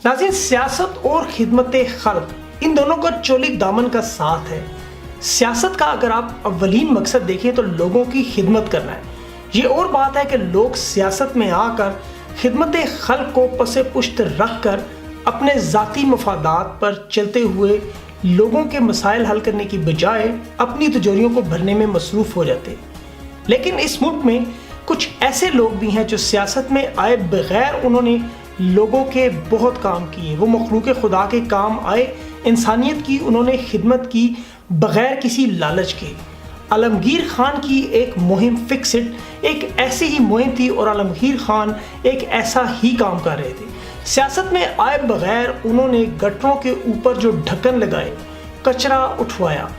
नाज़रीन, सियासत और खिदमत खल्क इन दोनों का चोलिक दामन का साथ है। सियासत का अगर आप अव्वलीन मकसद देखें तो लोगों की खिदमत करना है। ये और बात है कि लोग सियासत में आकर खिदमत खल्क को पसे पुश्त रख कर अपने ज़ाती मफादात पर चलते हुए लोगों के मसाइल हल करने की बजाय अपनी तिजोरियों को भरने में मसरूफ़ हो जाते। लेकिन इस मुल्क में कुछ ऐसे लोग भी हैं जो सियासत में आए बगैर उन्होंने लोगों के बहुत काम किए। वो मखलूक खुदा के काम आए, इंसानियत की उन्होंने खिदमत की बगैर किसी लालच के। आलमगीर खान की एक मुहिम फिक्स इट एक ऐसी ही मुहिम थी और आलमगीर खान एक ऐसा ही काम कर रहे थे। सियासत में आए बगैर उन्होंने गटरों के ऊपर जो ढक्कन लगाए, कचरा उठवाया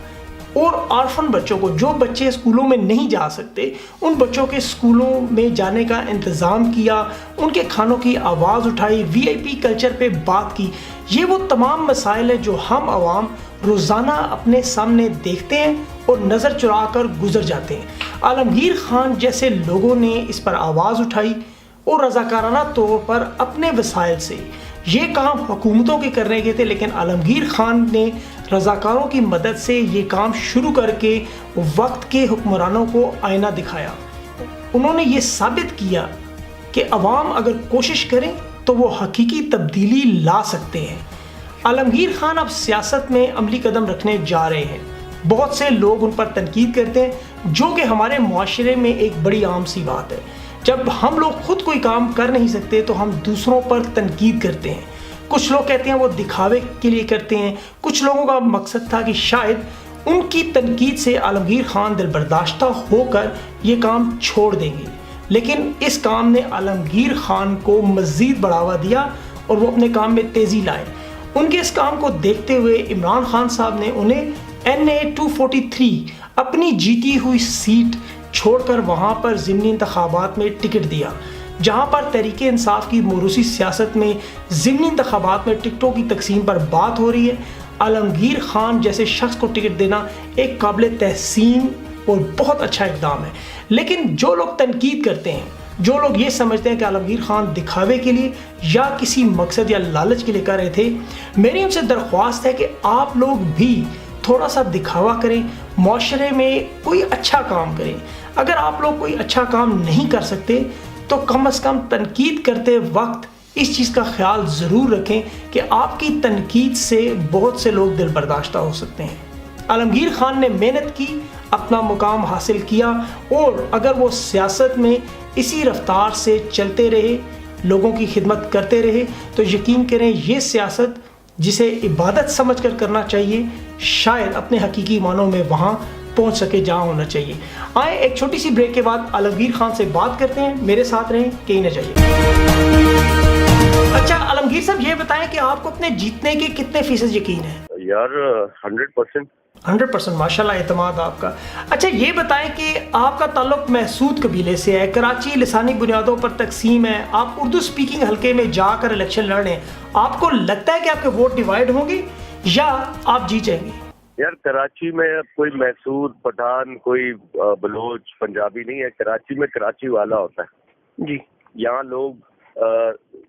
और ऑर्फन बच्चों को, जो बच्चे स्कूलों में नहीं जा सकते, उन बच्चों के स्कूलों में जाने का इंतज़ाम किया, उनके खानों की आवाज़ उठाई, वीआईपी कल्चर पे बात की। ये वो तमाम मसाइल हैं जो हम आवाम रोज़ाना अपने सामने देखते हैं और नज़र चुरा कर गुजर जाते हैं। आलमगीर खान जैसे लोगों ने इस पर आवाज़ उठाई और रज़ाकाराना तौर पर अपने वसाइल से ये काम हुकूमतों के करने के थे, लेकिन आलमगीर खान ने रज़ाकारों की मदद से ये काम शुरू करके वक्त के हुक्मरानों को आईना दिखाया। उन्होंने ये साबित किया कि अवाम अगर कोशिश करें तो वो हकीकी तब्दीली ला सकते हैं। आलमगीर खान अब सियासत में अमली कदम रखने जा रहे हैं। बहुत से लोग उन पर तनकीद करते हैं, जो कि हमारे मुआशरे में एक बड़ी आम सी बात है। जब हम लोग खुद कोई काम कर नहीं सकते तो हम दूसरों पर तनकीद करते हैं। कुछ लोग कहते हैं वो दिखावे के लिए करते हैं। कुछ लोगों का मकसद था कि शायद उनकी तनकीद से आलमगीर खान दिलबर्दाश्ता होकर ये काम छोड़ देंगे, लेकिन इस काम ने आलमगीर खान को मज़ीद बढ़ावा दिया और वो अपने काम में तेज़ी लाए। उनके इस काम को देखते हुए इमरान खान साहब ने उन्हें NA 243 अपनी जीती हुई सीट छोड़कर वहाँ पर ज़िमनी इंतखाबात में टिकट दिया। जहाँ पर तहरीक इंसाफ की मोरूसी सियासत में ज़िमनी इंतखाबात में टिकटों की तकसीम पर बात हो रही है, आलमगीर खान जैसे शख्स को टिकट देना एक काबिल तहसीन और बहुत अच्छा इक़दाम है। लेकिन जो लोग तनकीद करते हैं, जो लोग ये समझते हैं कि आलमगीर खान दिखावे के लिए या किसी मकसद या लालच के लिए कर रहे थे, मेरी उनसे दरख्वास्त है कि आप लोग भी थोड़ा सा दिखावा करें, मुआशरे में कोई अच्छा काम करें। अगर आप लोग कोई अच्छा काम नहीं कर सकते तो कम से कम तनकीद करते वक्त इस चीज़ का ख्याल ज़रूर रखें कि आपकी तनकीद से बहुत से लोग दिलबर्दाश्ता हो सकते हैं। आलमगीर खान ने मेहनत की, अपना मुकाम हासिल किया और अगर वो सियासत में इसी रफ्तार से चलते रहे, लोगों की खिदमत करते रहे, तो यकीन करें ये सियासत जिसे इबादत समझकर करना चाहिए, शायद अपने हकीकी मानों में वहाँ पहुँच सके जहाँ होना चाहिए। आए एक छोटी सी ब्रेक के बाद आलमगीर खान से बात करते हैं। मेरे साथ रहें, कहीं ना जाइए। अच्छा आलमगीर साहब, ये बताएं कि आपको अपने जीतने के कितने फीसद यकीन है? यार 100%। 100% माशाल्लाह, एतमाद आपका। अच्छा ये बताएं कि आपका ताल्लुक महसूद कबीले से है, कराची लिसानी बुनियादों पर तकसीम है, आप उर्दू स्पीकिंग हल्के में जाकर इलेक्शन लड़ रहे हैं, आपको लगता है कि आपके वोट डिवाइड होंगे या आप जीत जाएंगे? यार कराची में अब कोई महसूद, पठान, कोई बलोच, पंजाबी नहीं है। कराची में कराची वाला होता है जी। यहाँ लोग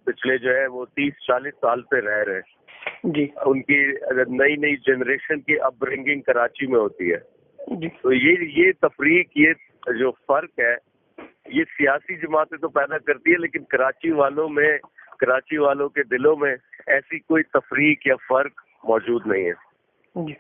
पिछले जो है वो 30-40 साल पे रह रहे हैं जी। उनकी नई नई जनरेशन की अपब्रिंगिंग कराची में होती है जी। तो ये तफरीक, ये जो फर्क है, ये सियासी जमातें तो पैदा करती है, लेकिन कराची वालों के दिलों में ऐसी कोई तफरीक या फर्क मौजूद नहीं है। जी।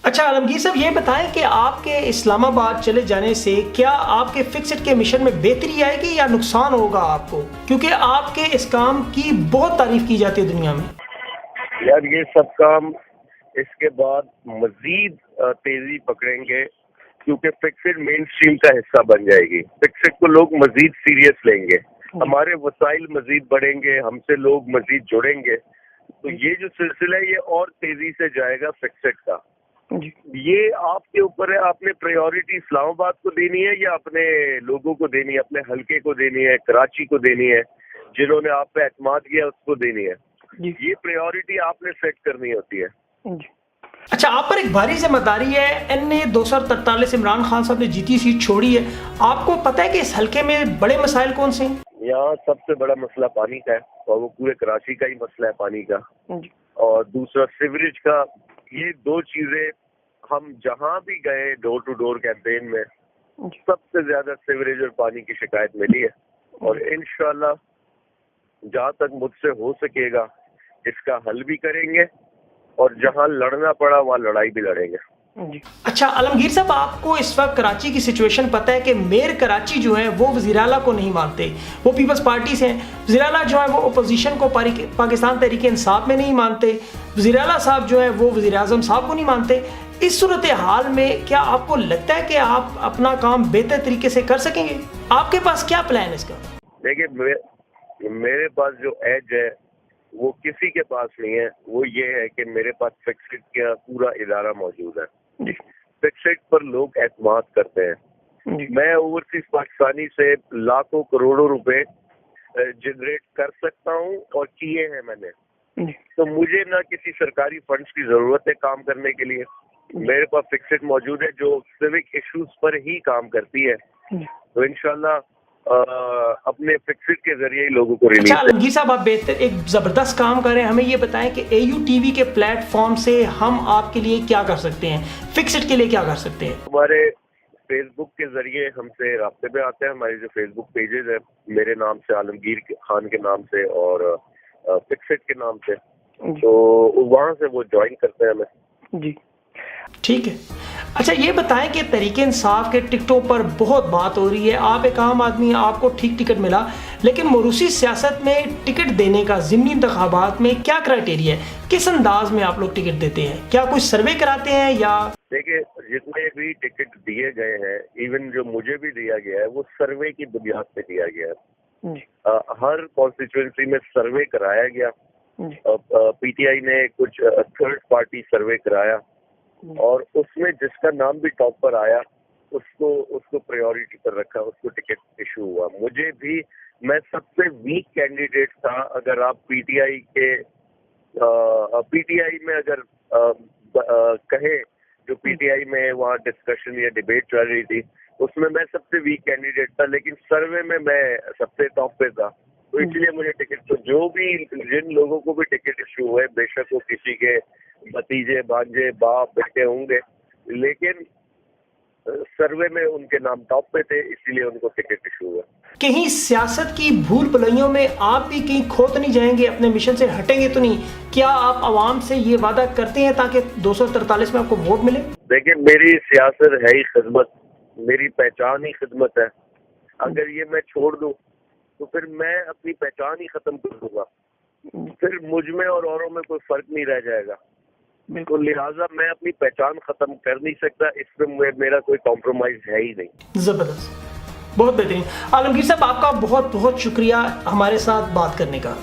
अच्छा आलमगीर साहब, ये बताएं कि आपके इस्लामाबाद चले जाने से क्या आपके फिक्स्ड के मिशन में बेहतरी आएगी या नुकसान होगा आपको, क्योंकि आपके इस काम की बहुत तारीफ की जाती है दुनिया में? यार ये सब काम इसके बाद मजीद तेजी पकड़ेंगे क्योंकि फिक्स्ड मेन स्ट्रीम का हिस्सा बन जाएगी। फिक्स्ड को लोग मजीद सीरियस लेंगे, हमारे वसाइल मजीद बढ़ेंगे, हमसे लोग मजीद जुड़ेंगे, तो ये जो सिलसिला है ये और तेजी से जाएगा फिक्स्ड का। ये आपके ऊपर है, आपने प्रायोरिटी इस्लामाबाद को देनी है या अपने लोगों को देनी है, अपने हलके को देनी है, कराची को देनी है, जिन्होंने आप पे एतमाद किया उसको देनी है। ये प्रायोरिटी आपने सेट करनी होती है। अच्छा, आप पर एक भारी जिम्मेदारी है। NA 243 इमरान खान साहब ने जीती सीट छोड़ी है। आपको पता है कि इस हलके में बड़े मसाइल कौन से हैं? यहाँ सबसे बड़ा मसला पानी का है और वो पूरे कराची का ही मसला है पानी का, جی اور دوسرا سیوریج کا. یہ دو چیزیں ہم جہاں بھی گئے ڈور ٹو ڈور کیمپین میں جی سب سے زیادہ سیوریج اور پانی کی شکایت ملی ہے, اور انشاءاللہ جہاں تک مجھ سے ہو سکے گا اس کا حل بھی کریں گے, اور جہاں لڑنا پڑا وہاں لڑائی بھی لڑیں گے. جی. اچھا عالمگیر صاحب, آپ کو اس وقت کراچی کی سچویشن پتہ ہے کہ میئر کراچی جو ہے وہ وزیر اعلیٰ کو نہیں مانتے, وہ پیپلز پارٹی سے ہیں. وزیر اعلیٰ جو ہے وہ اپوزیشن کو پاکستان تحریک انصاف میں نہیں مانتے, وزیر اعلیٰ صاحب جو ہے وہ وزیر اعظم صاحب کو نہیں مانتے. اس صورتحال میں کیا آپ کو لگتا ہے کہ آپ اپنا کام بہتر طریقے سے کر سکیں گے؟ آپ کے پاس کیا پلان ہے اس کا؟ دیکھیے میرے پاس جو ایج ہے وہ کسی کے پاس نہیں ہے, وہ یہ ہے کہ میرے پاس فکسڈ کا پورا ادارہ موجود ہے. فکسڈ پر لوگ اعتماد کرتے ہیں. میں اوورسیز پاکستانی سے لاکھوں کروڑوں روپے جنریٹ کر سکتا ہوں اور کیے ہیں میں نے, تو مجھے نہ کسی سرکاری فنڈز کی ضرورت ہے کام کرنے کے لیے. میرے پاس فکسڈ موجود ہے جو سیوک ایشوز پر ہی کام کرتی ہے, تو انشاءاللہ اپنے فکسڈ کے ذریعے ہی لوگوں کو ریلیز. اچھا عالمگیر صاحب, آپ بہتر ایک زبردست کام کر رہے ہیں, ہمیں یہ بتائیں کہ اے یو ٹی وی کے پلیٹ فارم سے ہم آپ کے لیے کیا کر سکتے ہیں, فکسڈ کے لیے کیا کر سکتے ہیں؟ ہمارے فیس بک کے ذریعے ہم سے رابطے پہ آتے ہیں. ہمارے جو فیس بک پیجز ہیں میرے نام سے, عالمگیر خان کے نام سے اور فکسڈ کے نام سے, تو وہاں سے وہ جوائن کرتے ہیں ہمیں. جی ٹھیک ہے. اچھا یہ بتائیں کہ تحریک انصاف کے ٹکٹوں پر بہت بات ہو رہی ہے, آپ ایک عام آدمی ہیں, آپ کو ٹھیک ٹکٹ ملا, لیکن موروثی سیاست میں ٹکٹ دینے کا ضمنی انتخابات میں کیا کرائٹیریا ہے, کس انداز میں آپ لوگ ٹکٹ دیتے ہیں, کیا کوئی سروے کراتے ہیں یا؟ دیکھیں جتنے بھی ٹکٹ دیے گئے ہیں, ایون جو مجھے بھی دیا گیا ہے, وہ سروے کی بنیاد پہ دیا گیا ہے. ہر کانسٹیچوئنسی میں سروے کرایا گیا. پی ٹی آئی نے کچھ تھرڈ پارٹی سروے کرایا, اور اس میں جس کا نام بھی ٹاپ پر آیا اس کو پریورٹی پر رکھا, اس کو ٹکٹ ایشو ہوا. مجھے بھی, میں سب سے ویک کینڈیڈیٹ تھا. اگر آپ پی ٹی آئی میں اگر کہے, جو پی ٹی آئی میں وہاں ڈسکشن یا ڈیبیٹ چل رہی تھی, اس میں سب سے ویک کینڈیڈیٹ تھا, لیکن سروے میں سب سے ٹاپ پہ تھا. تو اس لیے مجھے ٹکٹ, تو جو بھی جن لوگوں کو بھی ٹکٹ ایشو ہوئے, بے شک وہ کسی کے بھتیجے بھانجے باپ بیٹے ہوں گے, لیکن سروے میں ان کے نام ٹاپ پہ تھے, اسی لیے ان کو ٹکٹ ایشو ہوا. کہیں سیاست کی بھول بھلائیوں میں آپ بھی کہیں کھو تو نہیں جائیں گے, اپنے مشن سے ہٹیں گے تو نہیں؟ کیا آپ عوام سے یہ وعدہ کرتے ہیں تاکہ 243 میں آپ کو ووٹ ملے؟ دیکھیں میری سیاست ہے ہی خدمت, میری پہچان ہی خدمت ہے. اگر یہ میں چھوڑ دوں تو پھر میں اپنی پہچان ہی ختم کر دوں گا, پھر مجھ میں اور اوروں میں کوئی فرق نہیں رہ جائے گا. تو لہٰذا میں اپنی پہچان ختم کر نہیں سکتا, اس پہ میرا کوئی کمپرومائز ہے ہی نہیں. زبردست, بہت بہترین. عالمگیر صاحب آپ کا بہت بہت شکریہ ہمارے ساتھ بات کرنے کا.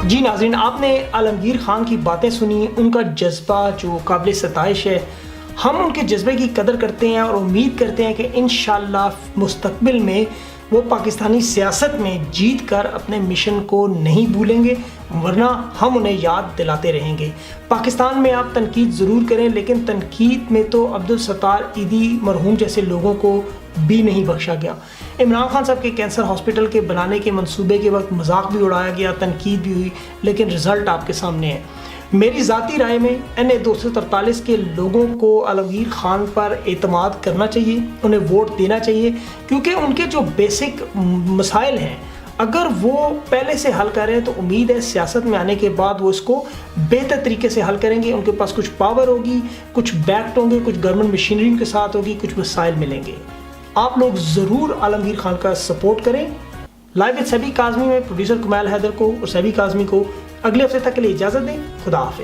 جی ناظرین, آپ نے عالمگیر خان کی باتیں سنی, ان کا جذبہ جو قابل ستائش ہے. ہم ان کے جذبے کی قدر کرتے ہیں اور امید کرتے ہیں کہ انشاءاللہ مستقبل میں وہ پاکستانی سیاست میں جیت کر اپنے مشن کو نہیں بھولیں گے, ورنہ ہم انہیں یاد دلاتے رہیں گے. پاکستان میں آپ تنقید ضرور کریں, لیکن تنقید میں تو عبدالستار ایدھی مرحوم جیسے لوگوں کو بھی نہیں بخشا گیا. عمران خان صاحب کے کینسر ہاسپٹل کے بنانے کے منصوبے کے وقت مذاق بھی اڑایا گیا, تنقید بھی ہوئی, لیکن رزلٹ آپ کے سامنے ہے. میری ذاتی رائے میں این اے 243 کے لوگوں کو عالمگیر خان پر اعتماد کرنا چاہیے, انہیں ووٹ دینا چاہیے, کیونکہ ان کے جو بیسک مسائل ہیں اگر وہ پہلے سے حل کریں تو امید ہے سیاست میں آنے کے بعد وہ اس کو بہتر طریقے سے حل کریں گے. ان کے پاس کچھ پاور ہوگی, کچھ بیکڈ ہوں گے, کچھ گورنمنٹ مشینری ان کے ساتھ ہوگی, کچھ وسائل ملیں گے. آپ لوگ ضرور عالمگیر خان کا سپورٹ کریں. لائیو وتھ سبی کاظمی میں پروڈیوسر کمیل حیدر کو اور سبی کاظمی کو اگلے ہفتے تک کے لیے اجازت دیں. خدا حافظ.